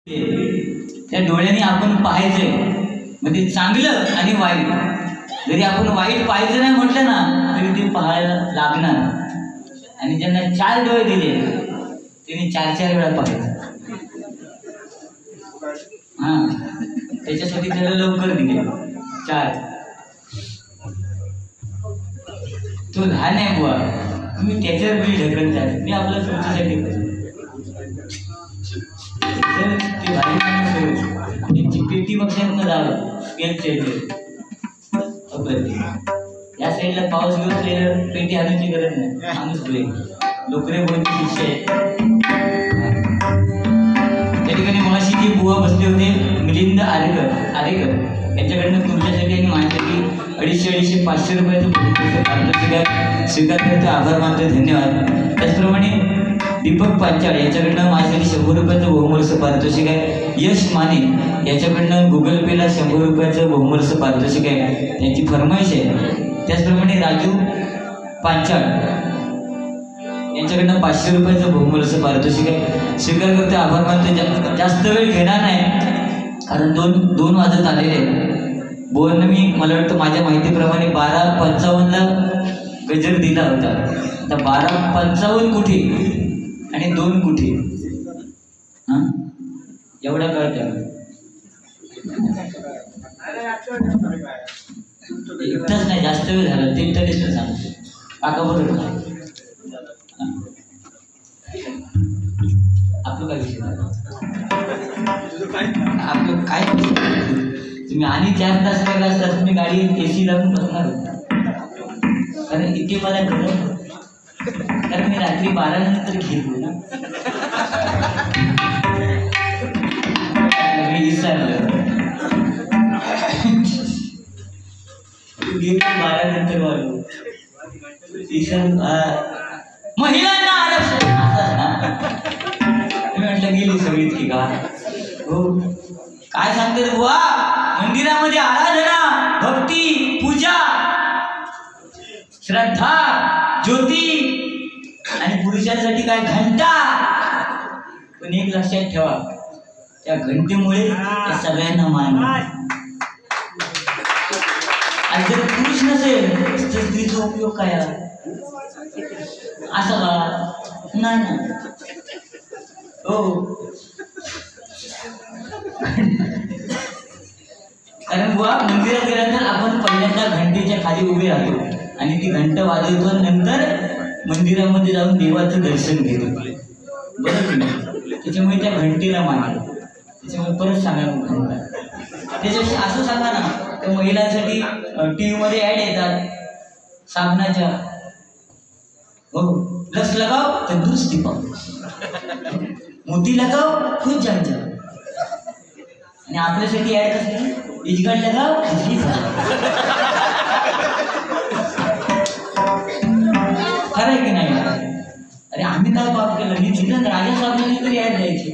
त्या डोळ्यांनी आपण पाहायचंय, म्हणजे चांगलं आणि वाईट। जरी आपण वाईट पाहायचं नाही म्हटलं ना तरी ते पाहायला लागणार। आणि ज्यांना 4 डोळे दिले त्यांनी 4-4 वेळा पाहायचं। त्याच्यासाठी त्याला लवकर दिले 4। तो लहान आहे बुवा, तुम्ही त्याच्यावर बिल ढकलता। मी आपल्या तुमच्यासाठी त्यांची पेटी बक्षात जावं स्केल चेंज या साईडला पाऊस घेऊन पेटी हाणायची गरज नाही। माणूस बोले लोकरे बोलची शिष्य आहे। त्या ठिकाणी मगाशी जी बुवा बसले होते मिलिंद आरेकर यांच्याकडनं तुमच्यासाठी आणि माझ्यासाठी 250, 500 रुपयाचं स्वीकार करतो, आभार मानतो, धन्यवाद। त्याचप्रमाणे दीपक पांचाळ याच्याकडनं माझ्यासाठी 100 रुपयाचं बहुमूल्य पारितोषिक आहे। यश माने याच्याकडनं गुगल पेला 100 रुपयाचं बहुमूल्य पारितोषिक आहे, त्यांची फरमाईश आहे। त्याचप्रमाणे राजू पांचाळ यांच्याकडनं 500 रुपयाचं बहुमूल्य पारितोषिक आहे, स्वीकार करते, आभार मानतो। जास्त वेळ घेणार नाही कारण 2 वाजत आलेले आहेत। बोलणं मी मला वाटतं माझ्या माहितीप्रमाणे 12:55 ला गजर दिला होता। आता 12:55 कुठे आणि 2 कुठे? एवढा कळतं एकटाच नाही, जास्त वेळ झाला 3 तरीच सांगतो काका बरोबर। आपलं काय विषय आपलं काय तुम्ही आणि 4 तास केला असता तुम्ही गाडी AC लावून बसणार होता। कारण इथे मला गरज, कारण मी रात्री 12 नंतर घेतो ना, मी विसरलो 12 नंतर वाढलो महिलांना आरक्षण म्हटलं गेली सगळीच की का हो। काय सांगते बुवा, मंदिरामध्ये आराधना, भक्ती, पूजा, श्रद्धा, ज्योती आणि पुरुषांसाठी काय घंटा। पण एक लक्षात ठेवा, त्या घंटेमुळे त्या सगळ्यांना मान। आणि जर पुरुष नसेल तर स्त्रीचा उपयोग काय असं का? नाही ना हो, कारण बुवा मंदिरात गेल्यानंतर आपण पहिल्यांदा घंटेच्या खाली उभे राहतो आणि ती घंट वाजवतो, नंतर मंदिरामध्ये जाऊन देवाचं दर्शन घेतो, बरोबर? त्याच्यामुळे त्या घंटेला मानतो। त्याच्यामुळे परत सांगा घंटा, त्याच्याविषयी असं सांगा ना, त्या महिलांसाठी TV मध्ये ऍड येतात साबणाच्या, हो लक्स लगाव तंदुरुस्ती पाओ, मोती लगाव खुद जान जाओ। आणि आपल्यासाठी ऍड कसली, इजगड लगाव खिचडी खाओ। खरं आहे की नाही? अरे आम्ही काय पाप केलं, मी तिथं राजा साहेबांनी तरी ऍड द्यायची।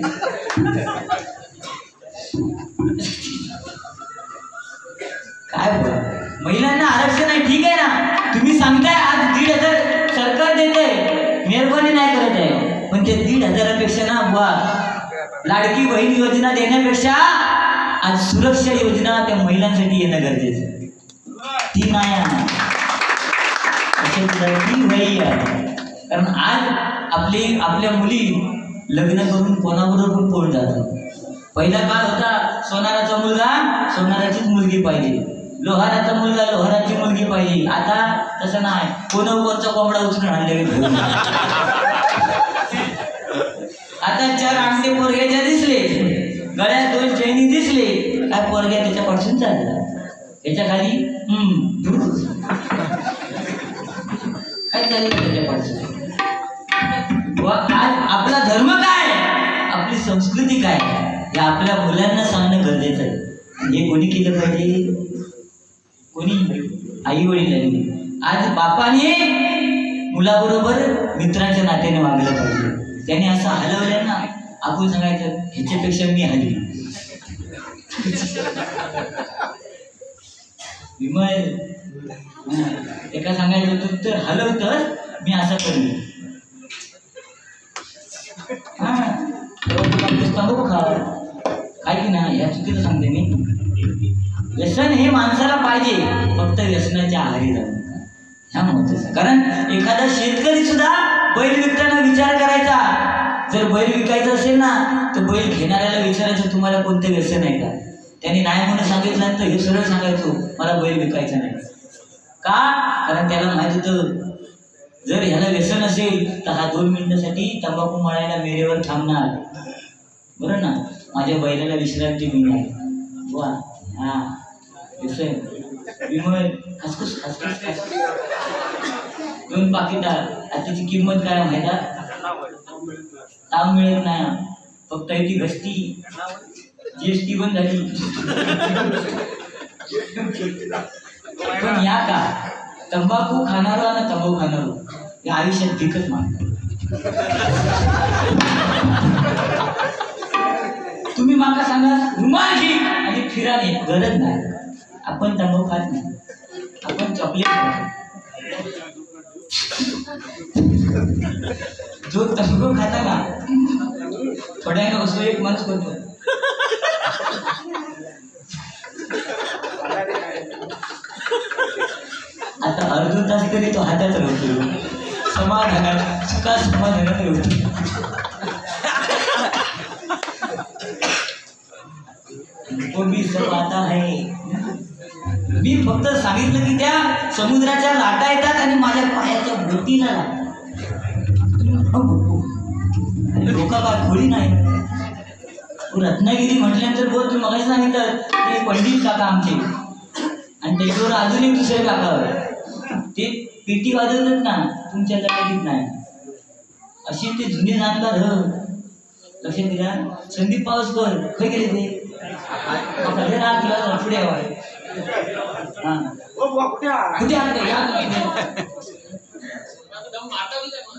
काय बोला, महिलांना आरक्षण आहे ठीक आहे ना, तुम्ही सांगताय आज 1,500 सरकार देत आहे, मेहरबानी नाही करत आहे, पण ते 1,500पेक्षा ना बुवा लाडकी बहीण योजना देण्यापेक्षा आज सुरक्षा योजना त्या महिलांसाठी येणं गरजेचं आहे। ती नाही आहे कारण आज आपल्या मुली लग्न करून कोणाबरोबर पण पळून जातात। पहिला काळ होता सोनाराचा मुलगा सोनाराचीच मुलगी पाहिजे, लोहाराचा मुलगा लोहाराची मुलगी पाहिजे। आता तसं नाही, कोणचा कोंबडा उचलून आणले आता 4 अंगठे पोरग्याच्या दिसले, गळ्यात 2 चैनी दिसले, काय पोरग्या त्याच्यापासून चालला, त्याच्या खाली काय चाललं त्याच्यापासून। आज आपला धर्म काय, आपली संस्कृती काय, हे आपल्या मुलांना सांगणं गरजेचं आहे। हे कोणी केलं पाहिजे, कोणी आई वडिलांनी। आज बापाने मुलाबरोबर मित्राच्या नात्याने वागलं पाहिजे। त्याने असं हलवलं ना, आपण सांगायचं ह्याच्यापेक्षा मी हली विमल, एका सांगायचं तू तर हलवतस, मी असं करेन। हा, खा काय की ना, या चुकीचं सांगते मी. व्यसन हे माणसाला पाहिजे, फक्त व्यसनाच्या आहारी जाऊ नका, ह्या महत्वाचं. कारण एखादा शेतकरी सुद्धा बैल विकताना विचार करायचा. जर बैल विकायचा असेल ना, तर बैल घेणाऱ्याला विचारायचं तुम्हाला कोणतं व्यसन आहे का. त्यांनी नाही म्हणून सांगितलं तर हे सरळ सांगायचो मला बैल विकायचा नाही. का? कारण त्याला माहित होतं जर ह्याला व्यसन असेल तर हा 2 मिनिटासाठी तंबाखू मळायला मेरेवर थांबणार. बरं ना, माझ्या बैलाला विश्रांती मिळणार. वा, हा व्यसन विमल खसखस खसखस खसखस 2 पाकिटा. त्याची किंमत काय माहिती? ताव मिळत नाही, फक्त ती घसती. GST बंद झाली. पण या का तंबाखू खाणारो आणि तंबाखू खाणारो या आयुष्यात भिकच मागतात. तुम्ही माका सांगा रुमाल घे आणि फिराने गरज नाही. आपण तंबाखू खात नाही, आपण चॉकलेट खातो. जो तंबाखू खाता का थोड्या असो एक माणूस करतो. आता अर्धा तास तरी तो हातात राहतो, समाधानात सुखा समाधानात राहतो. तो भी सब आता है. मी फक्त सांगितलं की त्या समुद्राच्या लाटा येतात आणि माझ्या पायाच्या बोटीला लागतात. लोका काय खोडी नाही. रत्नागिरी म्हटल्यानंतर बोल तुम्ही मगाशी सांगितलं ते पंडित काका आमचे, आणि त्याच्यावर अजून एक दुसरे काकावर ते पेटी वाजवतात ना, तुमच्या जगातीत नाही अशी ते जुने जाणकार. लक्षात घ्या. संदीप पावसकर खय गेले ते पुढे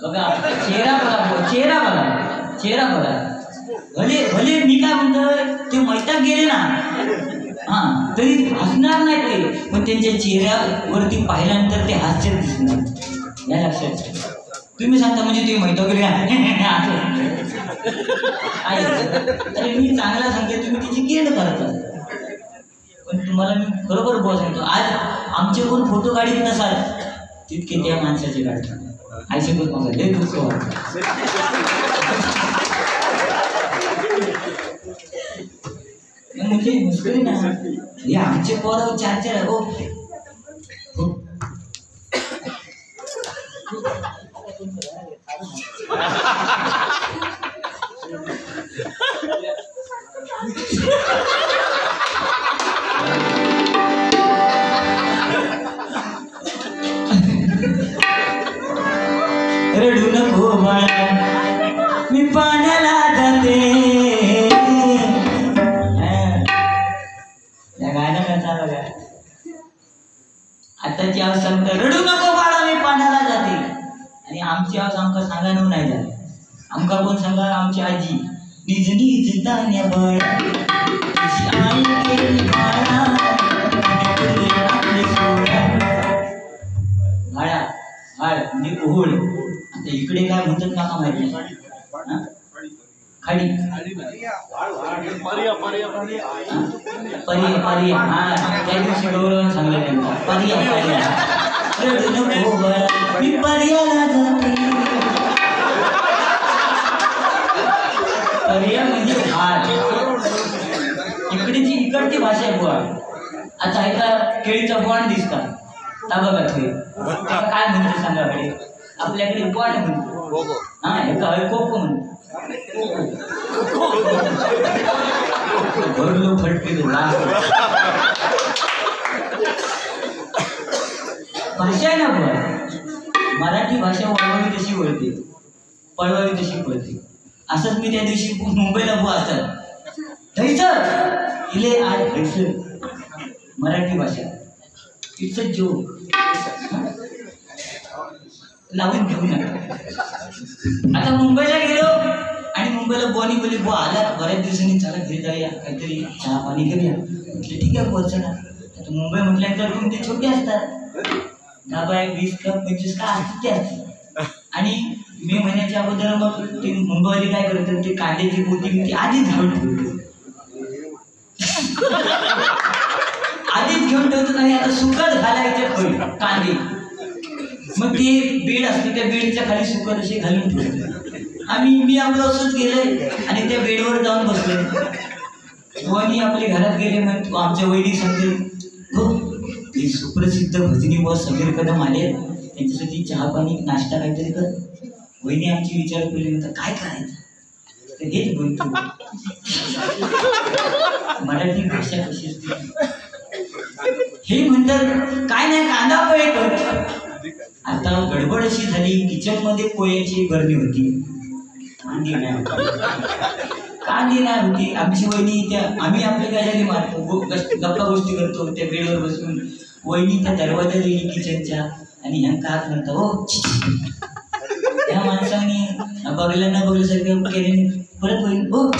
बघा चेहरा बघा, चेहरा बघा, चेहरा बघा. भले भले मी काय म्हणतोय ते मैदान गेले ना, हा तरी हसणार नाही ते, पण त्यांच्या चेहऱ्यावरती पाहिल्यानंतर ते हास्य दिसणार. या लक्षात. तुम्ही सांगता म्हणजे ते मैदान गेले अरे मी चांगला सांगते, तुम्ही तिची गेड करता. पण तुम्हाला मी बरोबर बोल सांगतो, आज आमचे कोण फोटो काढीत नसाल तितके त्या माणसाचे काढतात. आयशेबत मग लय दुःख वाटतं. म्हणजे मुश्किल ना हे आमचे पोरं 4-4 हो. रडू नको बाळा मी पाण्याला जाते. या गाणं कसा बघा. आताची आवाज सांगता रडू नको बाळा मी पाण्याला जाते, आणि आमची आवाज आमका सांगायला नाही झाली. आमका कोण सांगा? आमची आजी निज निज दाण्या बाळा आई केली बाळा भाळा भाळ म्हणजे ओहोळ. आता इकडे काय म्हणतात माका माहिती नाही. खाडी पर्या पर्या हा त्या दिवशी गौरव सांगलं त्यांना पर्या पर्या रडू नको बाळा मी पर्याला जाते. पर्या म्हणजे भाड. इकडची भाषा आहे बुवा. आता एका केळीचा बॉन्ड दिसता ता बघा ते काय म्हणते सांगा कडे. आपल्याकडे बॉन्ड म्हणतो, हा एका कोको म्हणतो. भरलो फटके भाषा आहे ना बुवा. मराठी भाषा वळवावी तशी वळते, पळवावी तशी पळते. असंच मी त्या दिवशी मुंबईला बुवा असतात धैसर इले आज धैसर मराठी भाषा इट्स अ जोक. लावून घेऊ नका. आता मुंबईला गेलो आणि मुंबईला बोनी बोली बुवा आला बऱ्याच दिवसांनी, चला घरी जाऊया काहीतरी चहा पाणी करूया. म्हटलं ठीक आहे बुवा चला. आता मुंबई म्हटल्यानंतर रूम ते छोटे असतात, 10-20 कप 25 का असते असते. आणि मे महिन्याच्या अगोदर मग ते मुंबईवाले काय करतात ते कांद्याची पोती आधीच घालून ठेवते. तर सुकत घालायचे खोल कांदे, मग ती बीड असते त्या बीडच्या खाली सुकत असे घालून ठेवले. मी आपलं असंच गेलंय आणि त्या बेडवर जाऊन बसले. वहिनी आपले घरात गेले, मग आमच्या वहिनी सांगते हो ते सुप्रसिद्ध भजनी बॉस समीर कदम आले, त्यांच्यासाठी चहा पाणी नाश्ता काहीतरी कर. वहिनी आमची विचार केली होता काय करायचं, तर हेच बोलतो मराठी भाषा कशी असते. हे म्हणतात काय नाही कांदा पोहे कर. आता गडबड अशी झाली, किचन मध्ये पोह्याची बरणी होती, कांदी नाही होती. आमची वहिनी त्या आम्ही आपल्या गजाली मारतो, गप्पा गोष्टी करतो त्या बेडवर बसून. वहिनी त्या दरवाजा गेली किचनच्या आणि ह्यांका हात म्हणता हो त्या माणसाने बघल्या न बघल्यासारखं केले. परत वहिनी हो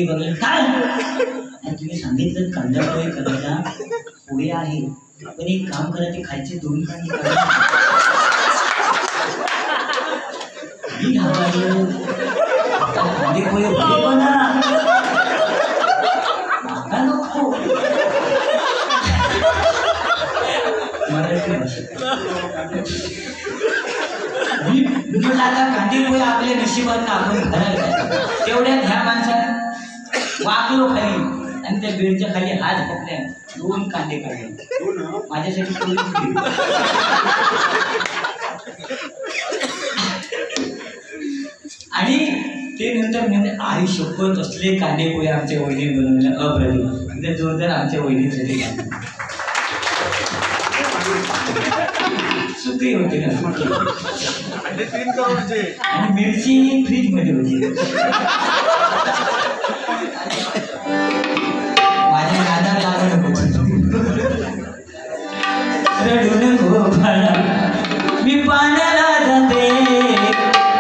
बघलं काय, तुम्ही सांगितलं कांदा पोहे करायला, पोहे आहे पण एक काम करा ते खायचे 2 कांदे करा. मी घाबरलो, कांदे पोहे होते पण नको. मराठी भाषा मी आता कांदे पोहे आपल्या नशिबात आपण घराला तेवढ्यात ह्या माणसात वाकलो खाली आणि त्या बेडच्या खाली हात घातल्या, 2 कांदे काढले माझ्यासाठी. आणि ते नंतर म्हणजे आई शपथ असले कांदे पोहे आमच्या वहिनी बनवले अप्रतिम, म्हणजे जोरदार आमच्या वहिनीसाठी सुकी होते ना, आणि मिरची फ्रीज मध्ये होती. माझ्या नादाला लागत रडून गोपाळा मी पाण्याला जाते,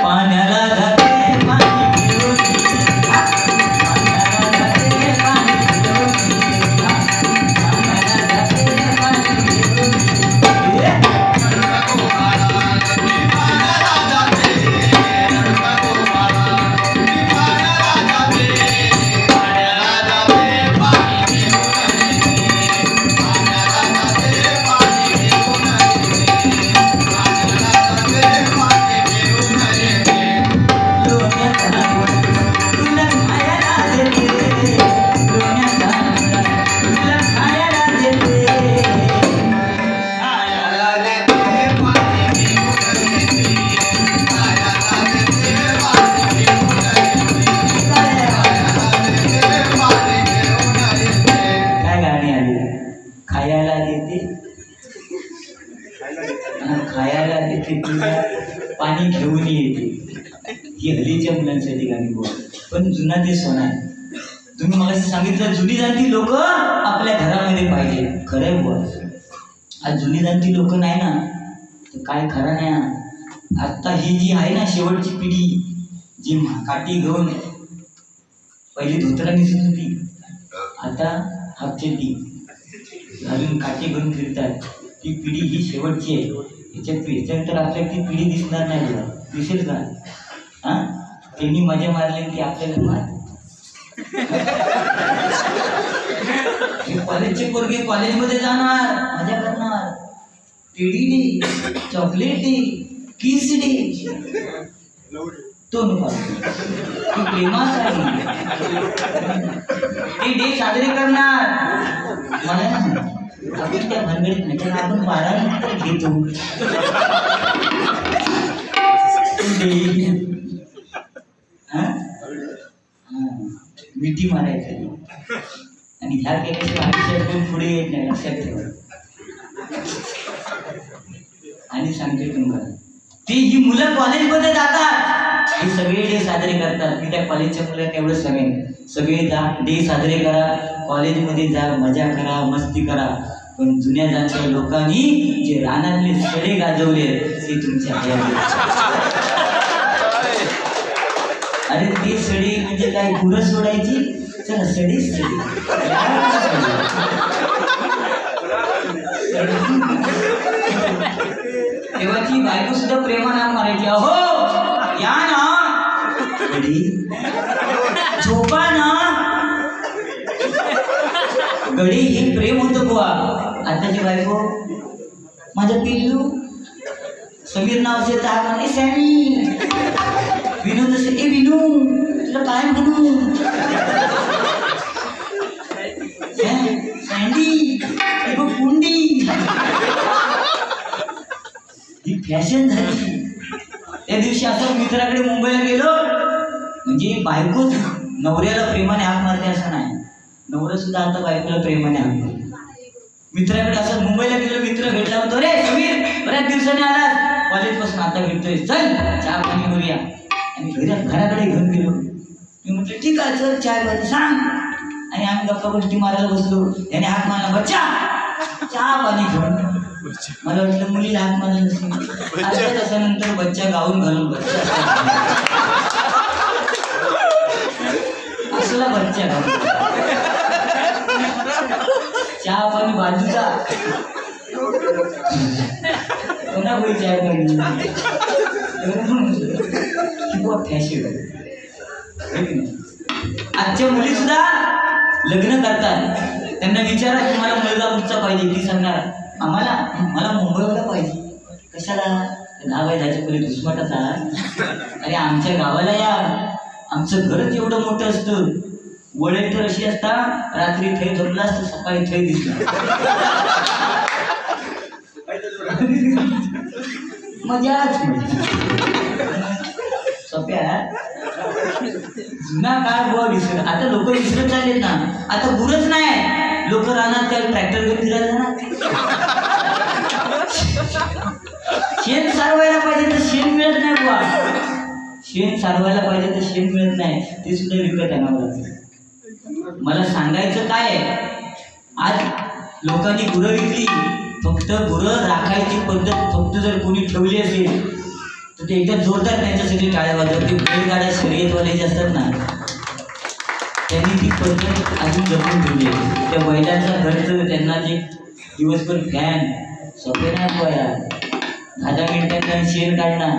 पाण्याला जाते पाणी घेऊन, पाण्याला जाते पाणी घेऊन, पाण्याला जाते पाणी घेऊन. पाणी घेऊन येते ही हल्लीच्या मुलांसाठी गाणी बोल, पण जुना ते सोना आहे. तुम्ही मला सांगितलं जुनी जाणती लोक आपल्या घरामध्ये पाहिजे, खरंय बोल. आज जुनी जाणती लोक नाही ना तर काय खरं नाही. आता ही जी आहे ना शेवटची पिढी जी काठी घेऊन पहिली धोतरा दिसत होती, आता हाफचड्डी घालून काठी घेऊन फिरतात, ती पिढी ही शेवटची आहे. ह्याच्यानंतर आपल्याला ती पिढी दिसणार नाही, दिसेल का? हा त्यांनी मजा मारली की आपल्याला मार. कॉलेजचे पोरगे कॉलेजमध्ये जाणार, मजा करणार, टेडी डे, चॉकलेट डे, किस डे, तो नको प्रेमाचा ते डे साजरे करणार. मला आपण त्या भानगडीत नाही, आपण 12 नंतर घेतो मिठी मारायचं आणि ह्या केल्याशिवाय आयुष्यात पुढे येत नाही, लक्षात ठेवा. आणि सांगते तुम्हाला ती ही मुलं कॉलेजमध्ये जातात, हे सगळे डे साजरे करतात. मी त्या कॉलेजच्या मुलांना एवढंच सांगेन, सगळे डे साजरे करा, कॉलेजमध्ये जा, मजा करा, मस्ती करा. पण जुन्या जाणत्या लोकांनी जे रानातले सडे गाजवले ते तुमच्या अरे ते सडी म्हणजे काय गुरं सोडायची, चला सडीच सडी. तेव्हाची बायको सुद्धा प्रेमानं मारायची, अहो या ना झोपा ना, गडी हे प्रेम होतं बुवा. आताची बायको माझं पिल्लू, समीर नाव असेल तर म्हणे सॅमी, विनोद असेल ए विनू तुला काय म्हणू, सँडी कुंडी. ही फॅशन झाली. त्या दिवशी असं मित्राकडे मुंबईला गेलो, म्हणजे बायकोच नवऱ्याला प्रेमाने हाक मारते असं नाही, नवरा सुद्धा आता बायकोला प्रेमाने हाक मारते. मित्राकडे असं मुंबईला गेलो, मित्र भेटला होतो, रे समीर बऱ्याच दिवसांनी आलास, कॉलेजपासून आता भेटतोय, चल चहा पाणी करूया. आणि घराकडे घेऊन गेलो. मी म्हटलं ठीक आहे चल चहा पाणी सांग. आणि आम्ही गप्पा गोष्टी मारायला बसलो. याने हाक मारला बच्चा, चहा पाणी घेऊन. मला वाटलं मुलीला हाक मारला नसेल. त्याच्यानंतर बच्चा गाऊन घालून बच्चा असला बच्चा घालून चहा पाणी बाजूचा कोणा होई चहा पाणी फॅशन. आजच्या मुली सुद्धा लग्न करतात, त्यांना विचारा तुम्हाला मुलगा कुठचा पाहिजे, ती सांगणार आम्हाला मला मुंबईला पाहिजे. कशाला 10 पहिले दुष्मटाचा. अरे आमच्या गावाला या, आमचं घरच एवढं मोठं असतं, वडे तर अशी असतात रात्री थै झोपला असतं सकाळी थै दिसला. मजाच सोप्या. जुना काळ बुवा विसर, आता लोक विसरत चाललेत ना. आता गुरच नाही, लोक राहणार त्या ट्रॅक्टर घेऊन फिरायला ना. शेण सारवायला पाहिजे तर शेण मिळत नाही बुवा, शेण सारवायला पाहिजे तर शेण मिळत नाही, ते सुद्धा विकत आणावं लागतं. मला सांगायचं काय आहे, आज लोकांनी गुरं विकली. फक्त गुरं राखायची पद्धत फक्त जर कोणी ठेवली असेल तर ते एकदम जोरदार त्यांच्यासाठी टाळ्या वाजवतात. ते बैलगाड्या शर्यतवाले जे असतात ना, त्यांनी ती पद्धत अजून जपून ठेवली आहे. त्या बैलांचा खर्च, त्यांना जे दिवसभर फॅन सोपे नाही पोया, 10 मिनिटांना शेण काढणार.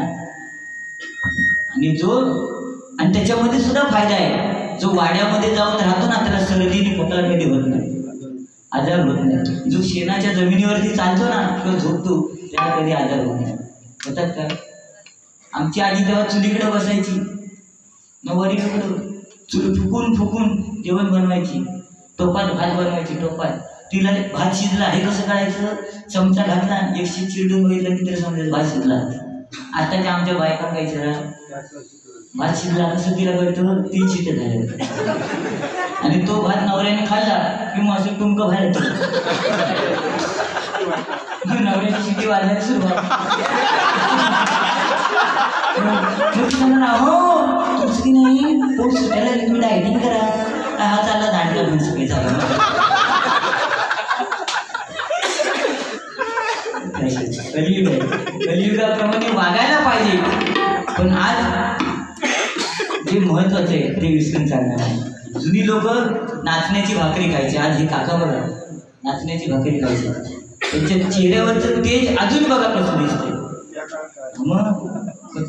आणि त्याच्यामध्ये सुद्धा फायदा आहे, जो वाड्यामध्ये जाऊन राहतो ना त्याला सर्दीने खोकला कधी होत नाही, आजार होत नाही. जो शेणाच्या जमिनीवरती चालतो ना किंवा झोपतो त्याला कधी आजार होत नाही. होतात का? आमची आजी तेव्हा चुलीकडे बसायची, नवरीकडं चूल फुकून फुकून जेवण बनवायची, टोपात भात बनवायची. टोपात तिला भात शिजला हे कसं काढायचं, चमचा घातला एकशे चिरडून बघितलं की तरी समजायचं भात शिजला. आताच्या आमच्या बायका काय जरा भात शिजला कसं तिला कळतं, 3 शिट्या झाल्या. आणि तो भात नवऱ्याने खाल्ला की मग असं टुमकं बाहेर येतं. नवऱ्याची शिटी वाजवायला सुरुवात. हो तुमचं की नाही पोट सुटायला तुम्ही डायटिंग करा, हा चालला दांडका घेऊन सगळे झाला. कलियुग आहे, कलियुगाप्रमाणे वागायला पाहिजे. पण आज जे महत्वाचं आहे ते विसरून चालणार आहे. जुनी लोक नाचण्याची भाकरी खायची, आज हे काका बघा नाचण्याची भाकरी खायची. त्यांच्या चेहऱ्यावरचं तेज अजून बघा कसं दिसतंय. मग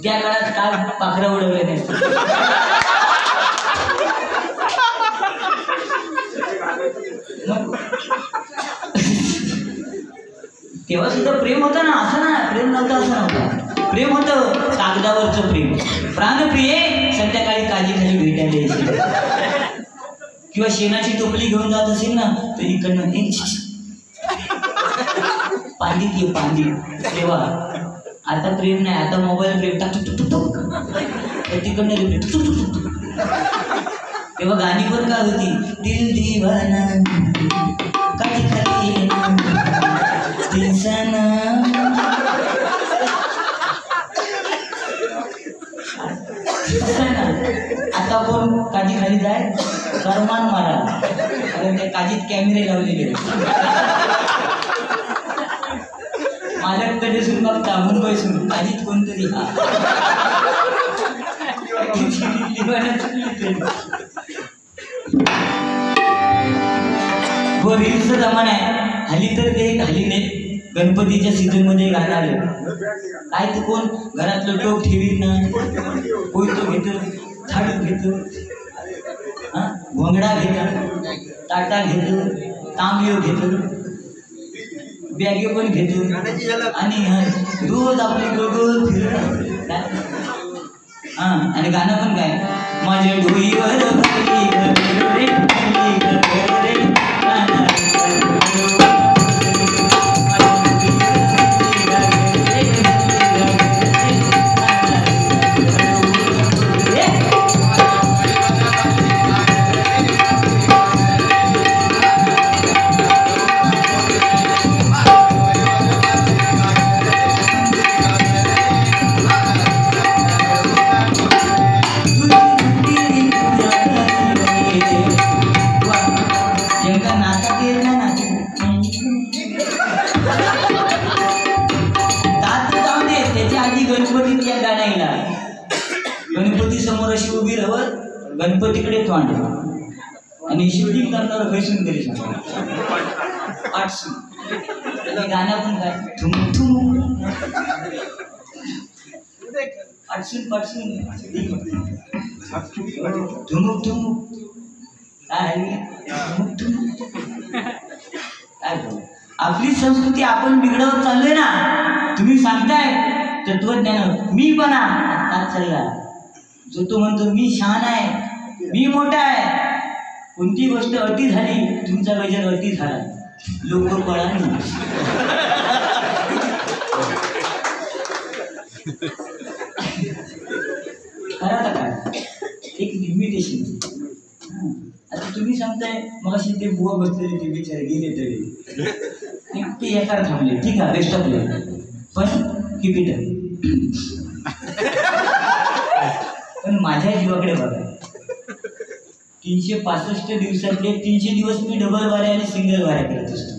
त्या काळात काय पाखरा उडवले नसते. तेव्हा सुद्धा प्रेम होतं ना, असं ना प्रेम नव्हतं असं नव्हतं. प्रेम होतं कागदावरचं प्रेम. प्राणप्रिय संध्याकाळी काजीखाली भेटायला यायची, किंवा शेणाची टोपली घेऊन जात असेल ना तर इकडनं पांडीत ये पांडीत. तेव्हा आता प्रेम नाही, आता मोबाईल प्रेम टाकतो तिकडनं तेव्हा गाणी पण काय होती, दिल दीवाना काजी खाली दिलसाना. आता कोण काजी खाली जाय करमान मारा, कारण त्या काजीत कॅमेरे लावलेले. मालककडे सुन बघता मुंबईसून काजीत कोणतरी रील्सचा जमाना आहे हल्ली. तर ते हल्ली नाही, गणपतीच्या सीझन मध्ये गाणं आलं काय, तर कोण घरातलं टोक ठेवीत ना, कोयतो घेतो, झाडू घेतो, घोंगडा घेतो, ताटा घेतो, तांबे घेतलं, बॅगे पण घेतलं आणि रोज आपली गोल फिरत हा. आणि गाणं पण काय, माझ्या डोईवर गणपती समोर अशी उभी राहत, गणपतीकडे तोंड आणि शूटिंग करणार फैसून तरी गाणं पण काय आठसून पाठसून ठुमुक ठुमुक काय आपली संस्कृती आपण बिघडवत चाललोय ना. तुम्ही सांगताय तत्वज्ञान, मी पण चालला जो तो म्हणतो मी शहाणा आहे, मी मोठा आहे. कोणती गोष्ट अति झाली, तुमचा गजर अति झाला, लोक पळा खरा काय एक लिमिटेशन. आता तुम्ही सांगताय मग अशी ते बुवा बसलेले ते बिचारे गेले तरी ते एका थांबले, ठीक आहे बेस्ट ऑफ लक, पण किपिटर. पण माझ्या जीवाकडे बघा, 365 दिवसातले 300 दिवस मी डबल वाऱ्या आणि सिंगल वाऱ्या करत असतो.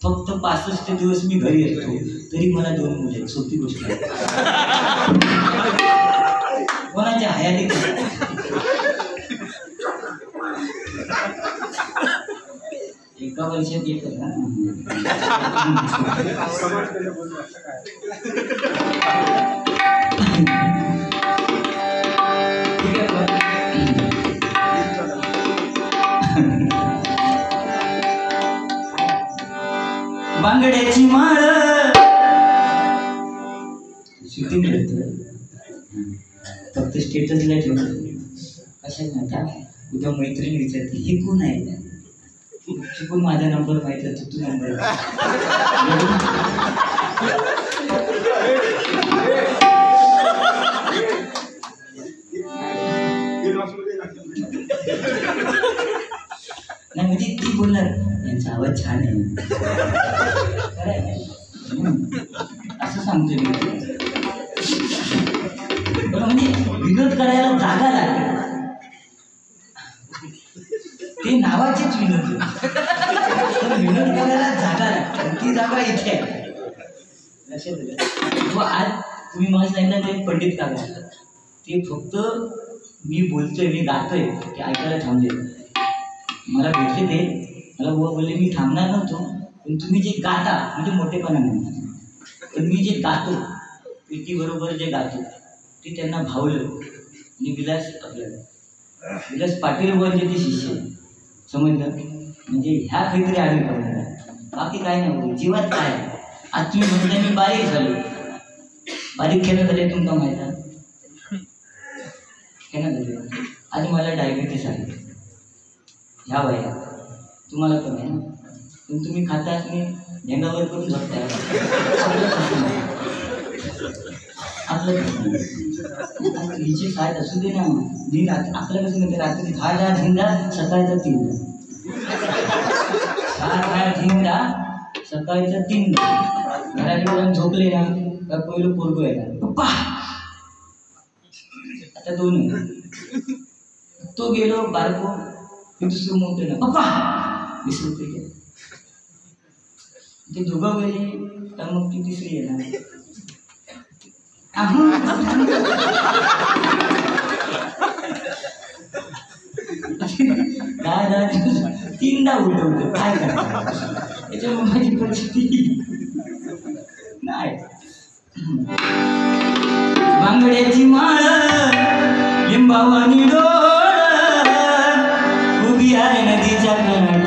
फक्त 65 दिवस मी घरी असतो, तरी मला 2 मुले आहेत. सोपी गोष्ट आहे. कोणाच्या हयातीत एका वर्षात येत ना. बांगड्याची माळ शूटिंग करतो, फक्त स्टेटसला ठेवतो. कशात माहिती, उद्या मैत्रिणी विचारते हे कोण आहे, चुकून माझा नंबर माहिती आहे, तू नंबर नाही. म्हणजे ती बोलणार यांचा आवाज छान आहे असं सांगतोय मी. म्हणजे विनोद करायला जागा लागते, ते नावाचेच विनोद. विनोद करायला जागा लागते, ती जागा इथे आहे. लक्षात आज तुम्ही मला सांगितलं ते पंडित काका, ते फक्त मी बोलतोय मी गातोय ते ऐकायला थांबले. मला भेटले ते, मला बुवा बोलले मी थांबणार नव्हतो, पण तुम्ही जे गाता म्हणजे मोठेपणा नाही, पण मी जे गातो पेटी बरोबर जे गातो ते त्यांना भावलं. आणि विलास पाटील वरचे ते शिष्य समजलं, म्हणजे ह्या काहीतरी आम्ही करणार, बाकी काय नाही. जीवात काय आज तुम्ही म्हणता मी बारीक झालो, बारीक खेळत झाले तुमका माहिती आहे, खेळत झाले. आज मला डायबिटीस आहे ह्या वयात, तुम्हाला पण आहे ना, पण तुम्ही खाताच नाही, झेंगावर करून झोपताय. आपलं हिचे फायदा असू दे ना. दिन आपलं कसं म्हणते, रात्री 10 झिंगा सकाळचा 3 4 झिंगा सकाळचा 3. घराकडे झोपले ना का पहिलं पोरगो आहे पप्पा, आता 2 तो गेलो बारको, दुसरं मोठं ना पप्पा 20 रुपये घ्या. ते दोघं गेले तर मग ती तिसरी येणार. दहा 3दा उलटवतो, काय करणार त्याच्यामुळे माझी परिस्थिती नाही. बांगड्याची माळ लिंबावानी डोळ उभी आहे नदीच्या काठाला.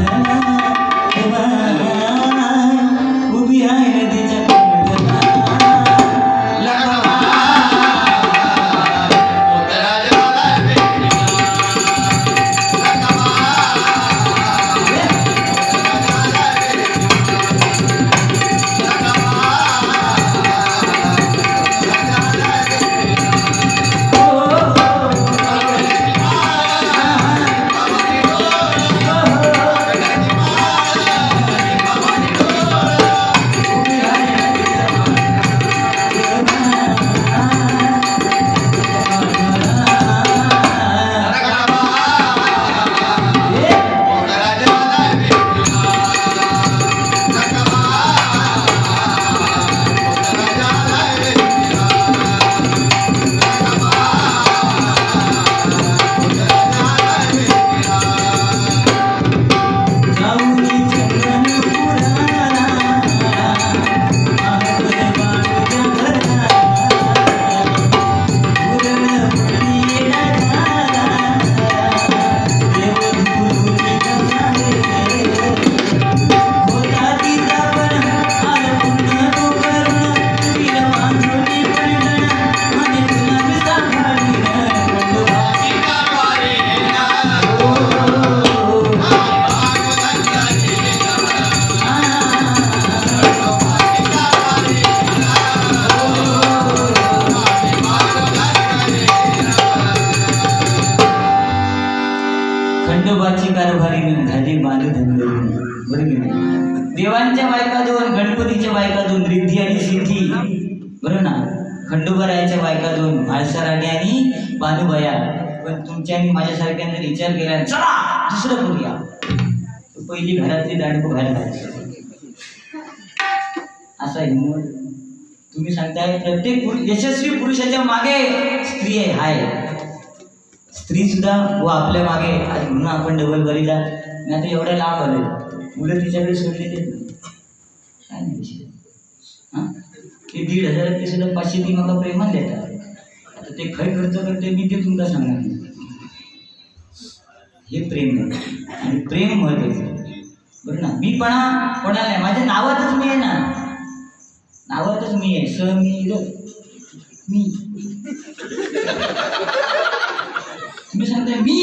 कारभारी झाले बांधू धंदे, बरोबर. देवांच्या बायका दोन, गणपतीच्या बायका दोन, रिद्धी आणि सिद्धी, बरोबर ना. खंडोबारायाच्या बायका दोन, म्हाळसाराणी आणि बानुबाया. पण तुमच्या आणि माझ्यासारख्यांना विचार केला, चला दुसरं करूया, पहिली घरातली दांडको बाहेर काढायची, असा हिंमत. तुम्ही सांगताय प्रत्येक यशस्वी पुरुषाच्या मागे स्त्री आहे, हाय स्त्री सुद्धा व आपल्या मागे. आज म्हणून आपण डबल बरीला मी आता एवढ्या लाभ आले, मुलं तिच्याकडे सोडले ते काय नाही विषय. हां ते 1,500 ते सुद्धा 500 ती मला प्रेमात देतात. आता ते खय खर्च करते मी ते तुमका सांगणार. हे प्रेम आहे आणि प्रेम महत्वाचं, बरं ना. मी कोणाला नाही, माझ्या नावातच मी आहे ना, नावातच मी आहे. मी तुम्ही सांगताय मी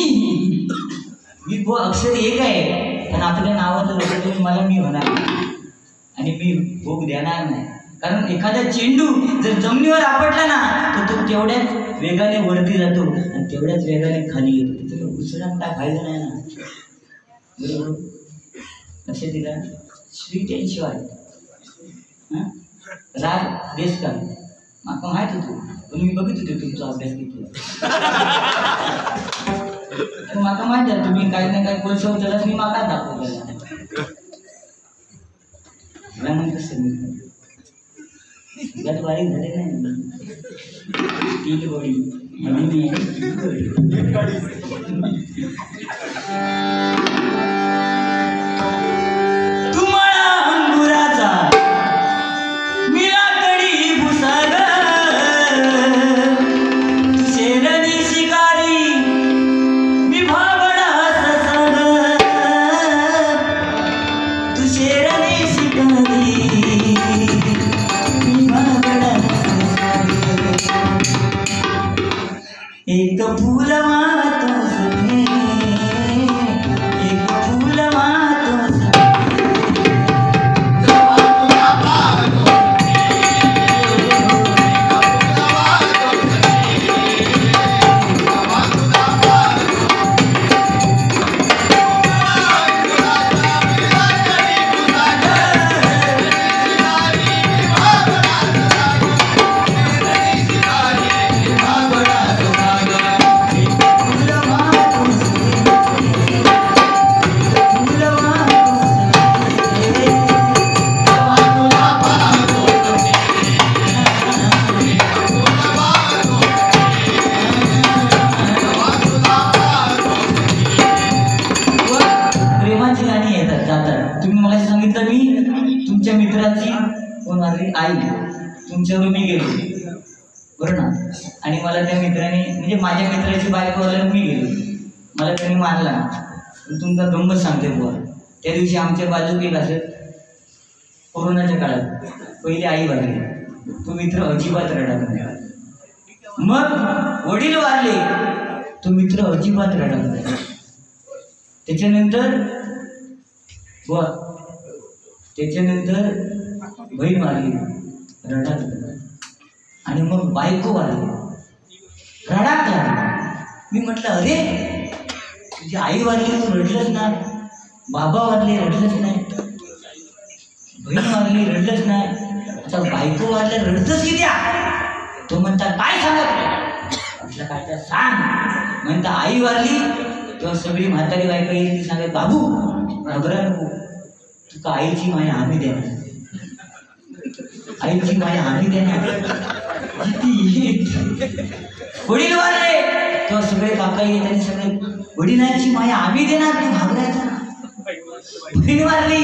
अक्षर एक आहे, पण आपल्या नावात तुम्ही मला मी होणार आणि मी भोग देणार नाही. कारण एखादा चेंडू जर जमिनीवर आपटला ना तर तो तेवढ्याच वेगाने वरती जातो आणि तेवढ्याच वेगाने खाली येतो. तिथं उसळून काय फायदा नाही ना, बरोबर. लक्षात दिला. स्वीट अँड शिवाय राग देश का माका माहित होतो, पण मी बघित होते तुमचा अभ्यास किती. माका माहित आहे तुम्ही काही ना काही कोलसव त्यालाच मी माका दाखवलेला त्यात बारीक झाले नाही स्टील बॉडी आणि एक फूल मातो सखे, एक फूल मातो तुमच्या मित्राची कोण माझी आई तुमच्यावर मी गेलो, बरं ना. आणि मला त्या मित्राने म्हणजे माझ्या मित्राची बायको आल्यावर मी गेलो, मला त्यांनी मारला. तुमचा गंमत सांगते बुवा. त्या दिवशी आमच्या बाजूक एक असं कोरोनाच्या काळात पहिली आई वारली, तो मित्र अजिबात रडत नाही. मग वडील वारले, तो मित्र अजिबात रडत नाही. त्याच्यानंतर बहीण वारली, रडात. आणि मग बायको वारली, रडात लागली. मी म्हटलं अरे तुझी आई वारली तू रडलंच नाही, बाबा वारले रडलंच नाही, बहीण वारली रडलंच नाही, आता बायको वारल्या रडतच की द्या. तो म्हणता काय सांगत, म्हटलं काय त्या सांग. म्हणता आई वारली तेव्हा सगळी म्हातारी बायको येईल, ती सांगत बाबू घाबरा नको, तुका आईची माया आम्ही देणार, आईची माया आम्ही देणार. वडील वारले तेव्हा सगळे काका येत आणि सगळे वडिलांची माया आम्ही देणार, तू घाबरायचा. बहीण वारली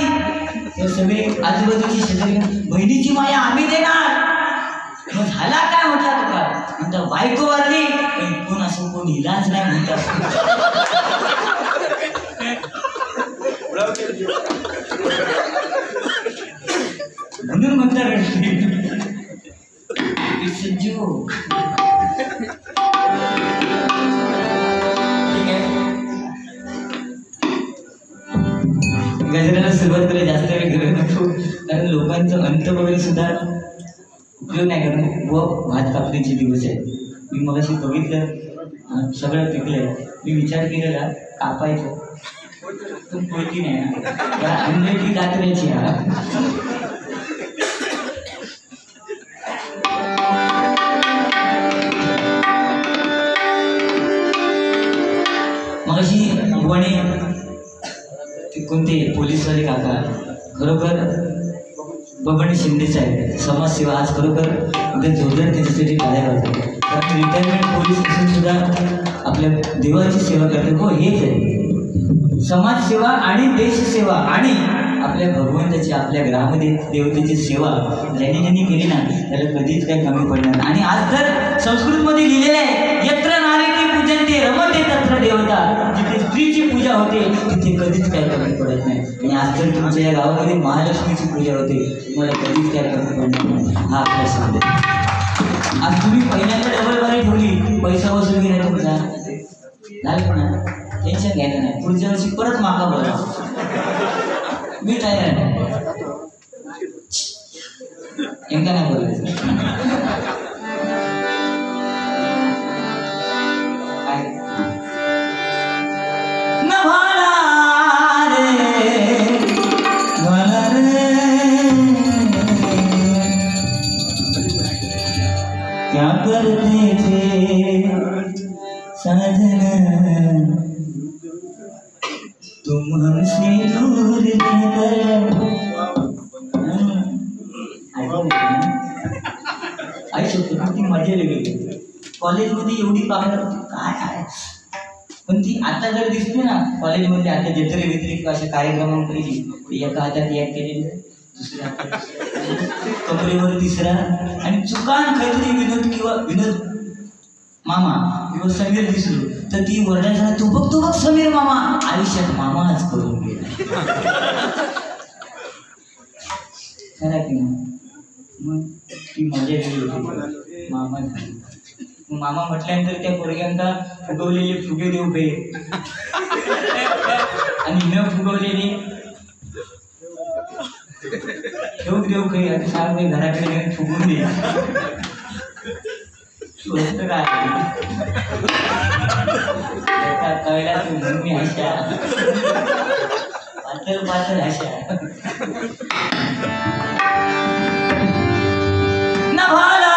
तेव्हा सगळे आजूबाजूची शेजारी बहिणीची माया आम्ही देणार. मग झाला काय म्हटला तुका, म्हणता बायको वारली कोण असं कोण इलाज नाही म्हणतात. म्हणून म्हणता रडली. It's a joke. ठीक आहे, गजराला सुरुवात करायला जास्त वेळ घेऊ नको, कारण लोकांचं अंत वगैरे सुद्धा उपयोग नाही करणं. व भात कापणीचे दिवस आहेत. मी मगाशी बघितलं सगळं पिकलंय, मी विचार केलेला कापायचं पण पोळती नाही ना अंड्याची कात्र्याची मग अशी वणे ते कोणते पोलीसवाले काका खरोखर बबन शिंदे साहेब समाजसेवा आज खरोखर उद्या जोरदार त्याच्यासाठी टाळ्या वाजतात. कारण रिटायरमेंट पोलीस असून सुद्धा आपल्या देवाची सेवा करते. हो हेच आहे समाजसेवा आणि देशसेवा आणि आपल्या भगवंताची आपल्या ग्रामदेवतेची सेवा ज्यांनी ज्यांनी केली ना त्याला कधीच काही कमी पडणार नाही. आणि आज तर संस्कृतमध्ये लिहिलेलं आहे यत्र नारीची पूजनते रमते तत्र देवता. जिथे स्त्रीची पूजा होते तिथे कधीच काही कमी पडत नाही. आणि आज तर तुमच्या या गावामध्ये महालक्ष्मीची पूजा होते तुम्हाला कधीच काही कमी पडणार नाही. हा आपला शब्द आहे. आज तुम्ही पहिल्यांदा डबल बारी ठेवली पैसा वसूल केला तुमचा झालं पण टेन्शन घ्यायचं नाही. पुढच्या वर्षी परत मागा बोला मी तयार आहे एकदा नाही बोलायचं. काय क्या करते थे साजना तुम हमसे दूर आई शकतो ती मजा वेगळी. कॉलेजमध्ये एवढी पावर काय आहे पण ती आता जर दिसते ना कॉलेजमध्ये आता जत्रे व्यतिरिक्त अशा कार्यक्रमांपैकी एका हातात एक केलेलं दुसऱ्या हातात कमरेवर तिसरा आणि चुकान काहीतरी विनोद मामा किंवा समीर दिसलो तर ती वरडायचा तू बघ समीर मामा आयुष्यात मामाच करून गेला खरा की नाही. मग ती मजा गेली होती मामा झाली. मामा म्हटल्यानंतर त्या पोरग्यांना फुगवलेले फुगे देऊ पे आणि न फुगवलेले ठेवून देऊ काही आता सांग घराकडे घेऊन फुगून दे स्वस्त काय कळला तू मी अशा पातळ अशा न भाला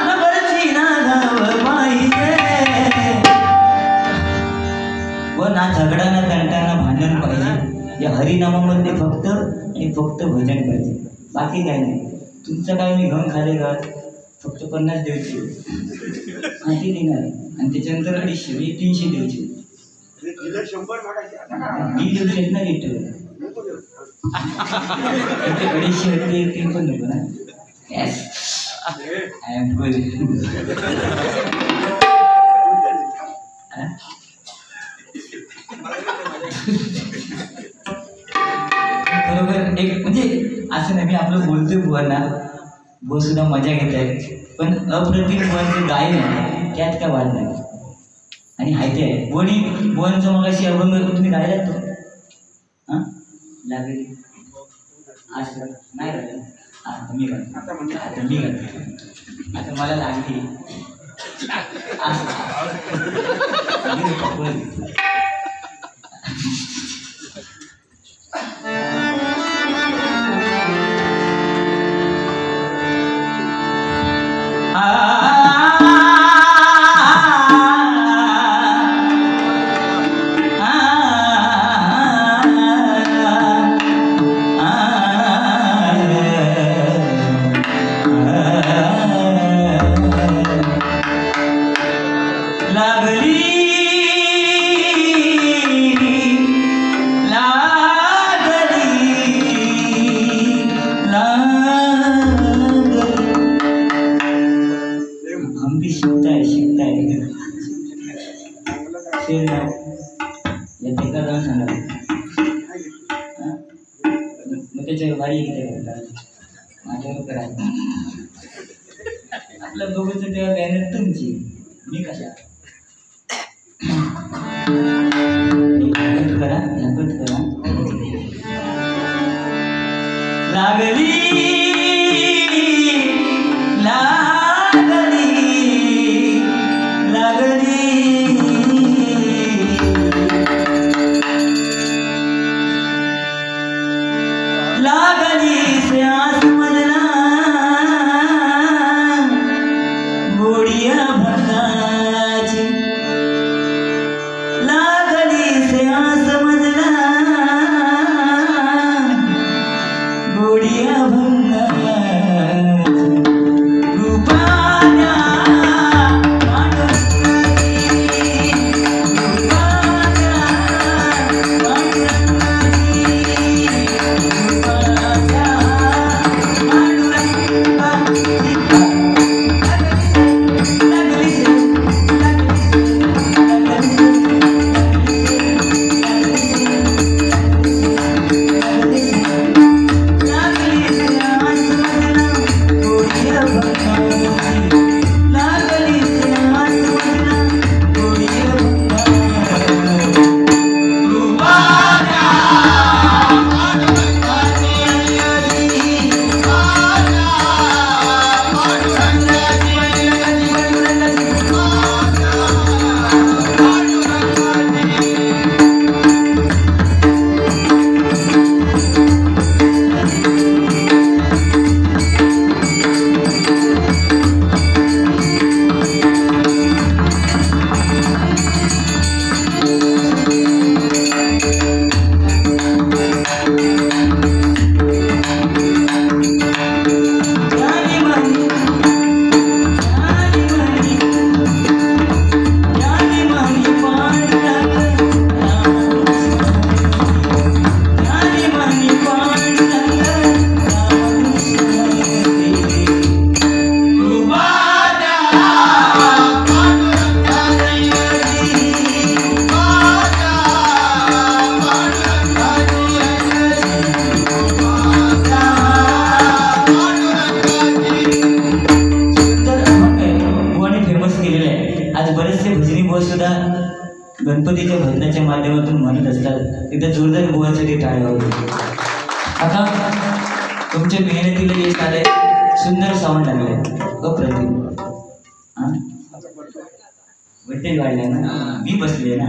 न बरची ना धाव पाहिजे व ना झगडा ना तंटा ना भांडण पाहिजे. या हरिनामामध्ये फक्त आणि फक्त भजन पाहिजे बाकी काय नाही. तुमचं काय मी घेऊन खाले का फक्त 50 द्यायचे माहिती देणार आणि त्याच्यानंतर 250 300 द्यायचे आहेत ना लिटर 250 होते ते पण नको ना. Yes I am good. बरोबर एक म्हणजे असं नाही मी आपलं बोलतोय बुवांना बुवा सुद्धा मजा घेत आहेत पण अप्रतिम बुवांचे गायन आहे त्यात काय वाद नाही. आणि हायते आहे बुवांचं मग अशी अभंग तुम्ही गायलात तो हां लागेल असं नाही राहिलं हां मी गातो आता मला लागली आपल्या दोघंचं तेव्हा बॅनर तुमची मी कशा करा लागली लागली. माध्यमातून म्हणत असतात एकदा जोरदार बुवासाठी टाळ्या होते. आता तुमच्या मेहनतीला यश आलंय, सुंदर साऊंड लागलंय, अप्रतिम. हां वैटेज वाढलाय ना, मी बसले ना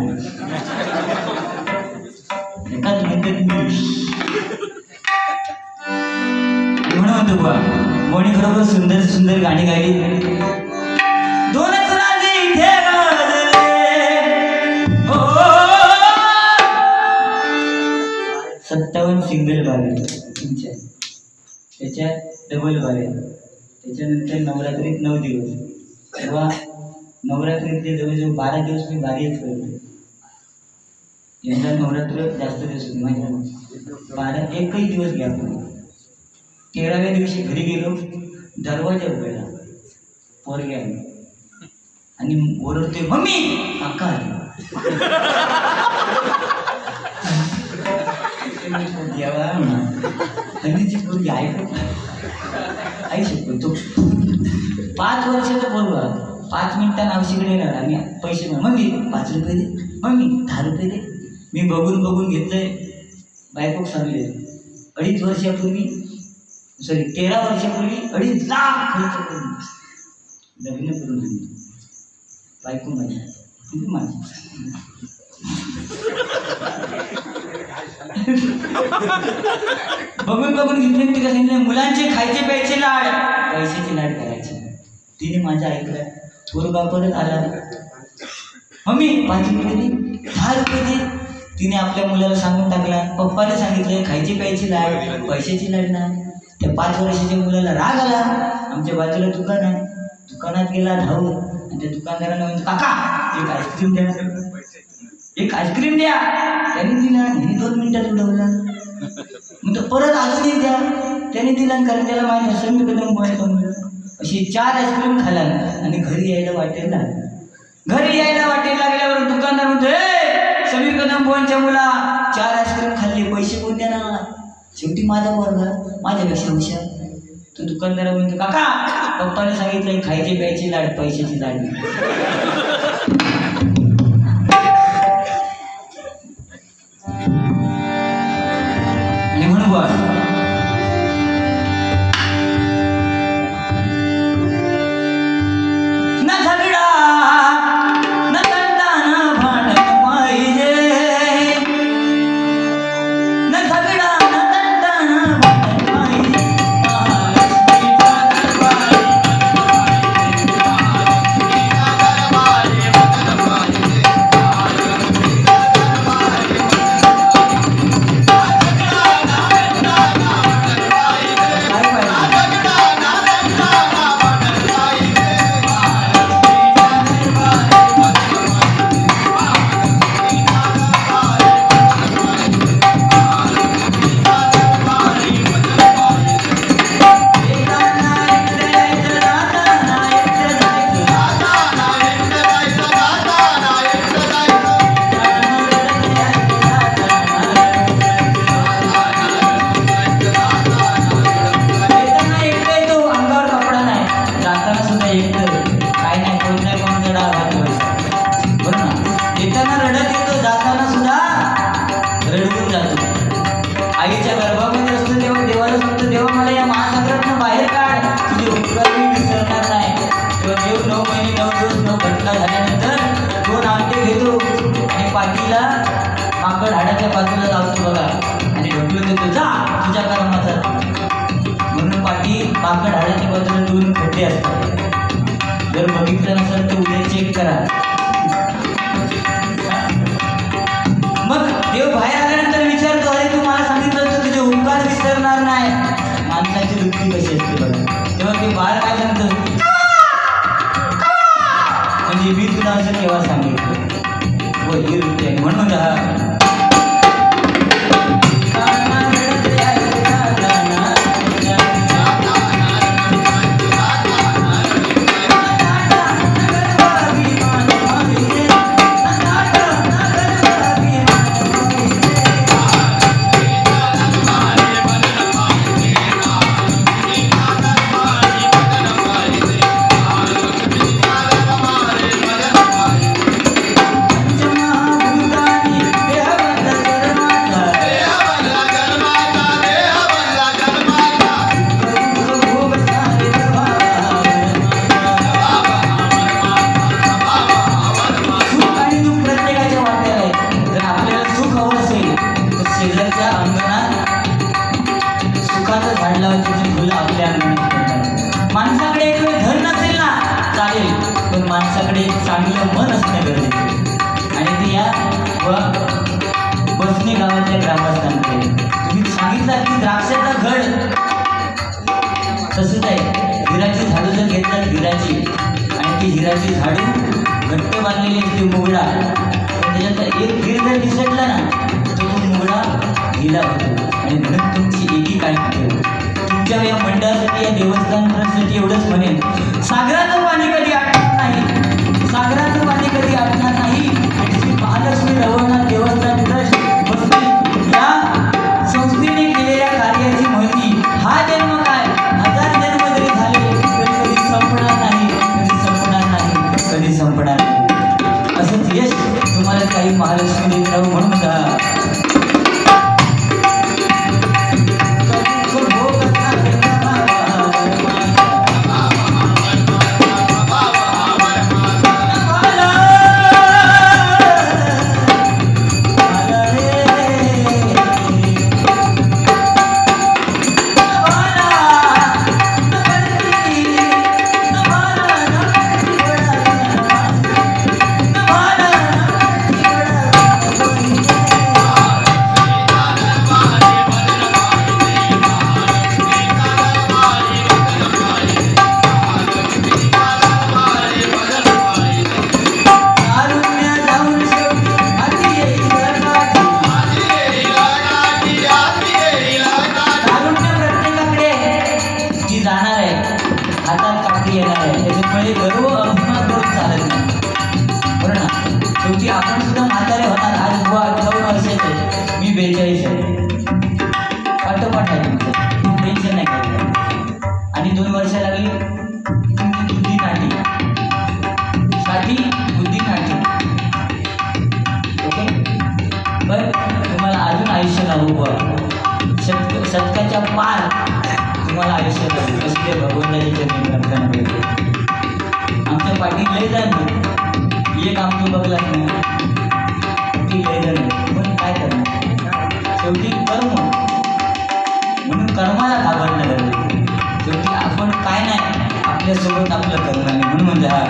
एकाच मिनिटात म्हणून म्हणतो बुवा मोनी बरोबर सुंदर सुंदर गाणी गायली. दोनच राजे इथे गाजले, हो 57 सिंगल बारे तुमच्या, त्याच्यात डबल बारे, त्याच्यानंतर नवरात्रीत 9 दिवस. तेव्हा नवरात्रीतले जवळजवळ 12 दिवस मी बारीच करतो. यंदा नवरात्र जास्त दिवस होती माझ्या, 12 एकही दिवस घ्या. 13व्या दिवशी घरी गेलो, दरवाजा उघडला, पोरगे आले आणि ओरडते मम्मी काका आले. देवा हल्लीची पोरगी ऐकत आई शिकवतो. 5 वर्षाचा पोरगा 5 मिनिटांना औषधकडे येणार आणि पैसे मम्मी 5 रुपये दे, मम्मी 10 रुपये दे. मी बघून बघून घेतलंय. बायकोक सांगले 2.5 वर्षापूर्वी, सॉरी 13 वर्षापूर्वी 2.5 लाख खर्च करून लग्न करून आणली बायको माझी, म्हणजे माझी. बघून बघून घेतले. तिला सांगितलं मुलांचे खायचे प्यायचे लाड, पैशाचे लाड करायचे. तिने माझं ऐकलं. पोरगा परत आला, मम्मी 5 रुपये दे, 10 रुपये दे. तिने आपल्या मुलाला सांगून टाकला, पप्पाने सांगितलं खायचे प्यायचे लाड, पैशाची लाड ना. त्या 5 वर्षाच्या मुलाला राग आला. आमच्या बाजूला दुकान आहे, दुकानात गेला धावून आणि त्या दुकानदाराला म्हणतो काका एक आईस्क्रीम द्या, एक आईस्क्रीम द्या. त्याने दिला, ह्याने 2 मिनिटात उडवला. मग तो परत अजून एक द्या, त्याने दिला. कारण त्याला माहिती असं मी कदम बोलायचं मुलं. अशी 4 आईस्क्रीम खाला आणि घरी यायला वाटेल. घरी यायला वाटेल लागल्यावर दुकानदार म्हणतो समीर कदम बोनच्या मुला 4 आईस्क्रीम खाल्ले, पैसे कोण देणार? शेवटी माझा वर्ग माझ्यापेक्षा हुशार. तो दुकानदार म्हणतो काका पप्पाने सांगितलं खायचे प्यायचे लाड, पैशाची लाड. आणि म्हणून बुवा ना झगडा ना तंटाना भांडण पाहिजे, ना झगडा ना तंटाना भांडण पाहिजे. आईच्या गर्भामध्ये असतो तेव्हा देवाला सांगतो देवा मला या महासागरातून बाहेर काढ, तुझे उपकार मी विसरणार नाही. तेव्हा देव 9 महिने 9 दिवस 9 घटना झाल्यानंतर 2 अंडे घेतो आणि पाठीला माकड हाडाच्या बाजूला लावतो बघा आणि ढकलून देतो जा तुझ्या कर्माचा. म्हणून पाठी माकड हाडाच्या बाजूला 2 खड्डे असतात. जर बघितलं नसेल तर उद्या चेक करा. मग देव बाहेर आल्यानंतर विचारतो अरे तू मला सांगितलं तर तुझे उपकार विसरणार नाही. माणसाची वृत्ती कशी असते बघा. तेव्हा ते बाळ काय सांगतं म्हणजे मी तुला असं केव्हा सांगितलं व ही वृत्ती आहे. म्हणून शेजारच्या अंगणात सुखाचं झाड लावा, त्याची फुलं आपल्या अंगणात येतात. माणसाकडे एक वेळ धन नसेल ना चालेल, पण माणसाकडे एक चांगलं मन असणं गरजेचं आहे. आणि ते या बसने गावातल्या ग्रामस्थांकडे तुम्ही सांगितलं की द्राक्षाचा घड तसंच आहे. हिराची झाडू जर घेततात हिराची, आणि ती हिराची झाडू घट्ट बांधलेली असते मुगडा, त्याच्यात एक हीर जर निसटला ना तो मुगडा हिला होतो. आणि म्हणून तुमची एकी काय होते. तुमच्या या मंडळासाठी या देवस्थानासाठी एवढंच म्हणेन, सागराचं पाणी कधी आटणार नाही, सागराचं पाणी कधी आटणार नाही. आणि श्री महालक्ष्मी रवळनाथ देवस्थान ट्रस्ट बसतील या संस्थेने केलेल्या कार्याची माहिती हा जन्म काय 1000 जन्म जरी झाले तरी कधी संपणार नाही, कधी संपणार नाही, कधी संपणार नाही. असंच यश तुम्हाला काही महालक्ष्मी देत राहू म्हणून शेवटी आपण सुद्धा म्हातारे होणार. आज बुवा 58 वर्षाचे, मी 42 आहे. पाठोपाठ आहे तुमचं, टेन्शन नाही करायचं. आणि 2 वर्ष लागली तुमची बुद्धी नाटी, साठी बुद्धी नाटी. ओके, बरं तुम्हाला अजून आयुष्य लाभू बुवा, शतकाच्या पार तुम्हाला आयुष्य लाभू. असले भगवंताच्या प्रार्थना करतो. आमच्या पाठीत लय जाणं एक आमचं बघलाच नाही, ती लय झाली, पण काय करणार. शेवटी कर्म, म्हणून कर्माला घाबरणं गरजेचं. शेवटी आपण काय नाही, आपल्यासोबत आपलं कर्म नाही. म्हणून म्हणजे हा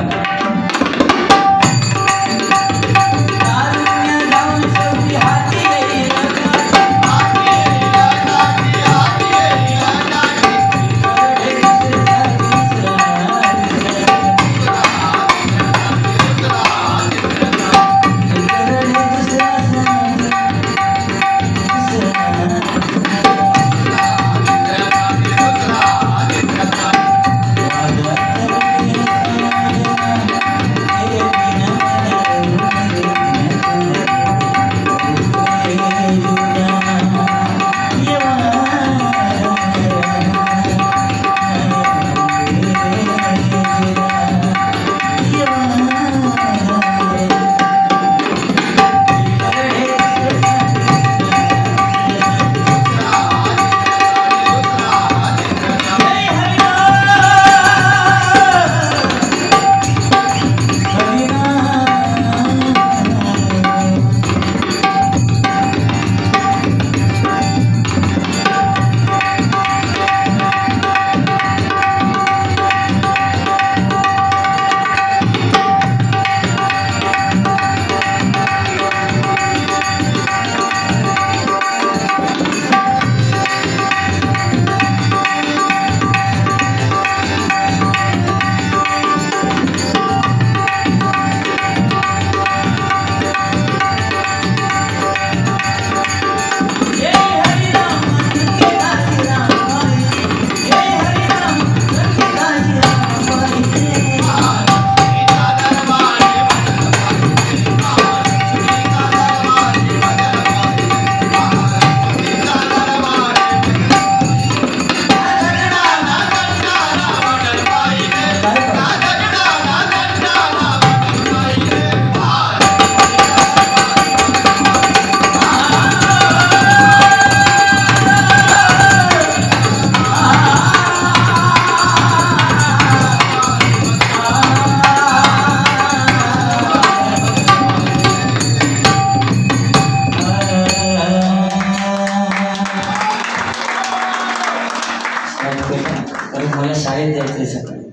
जायचं सकाळी.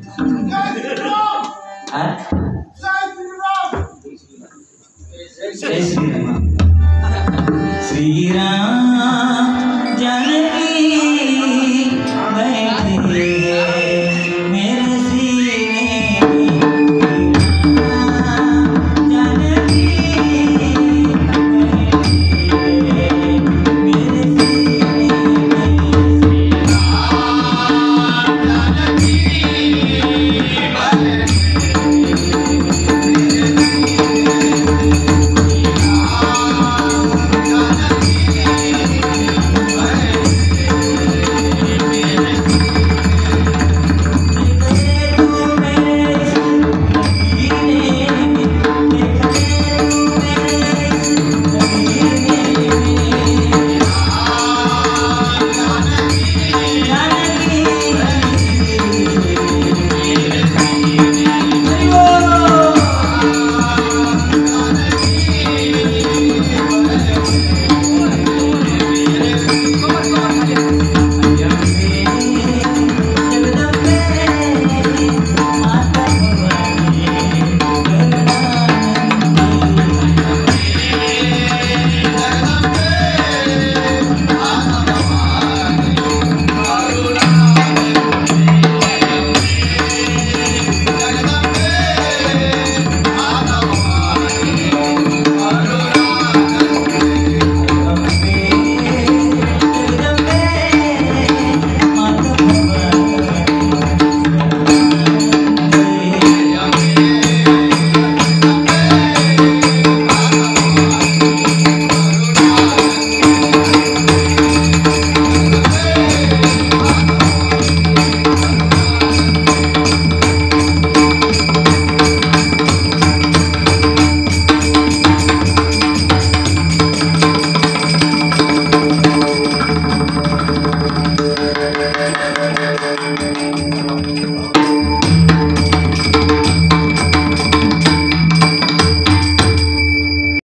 जय श्रीराम. श्रीराम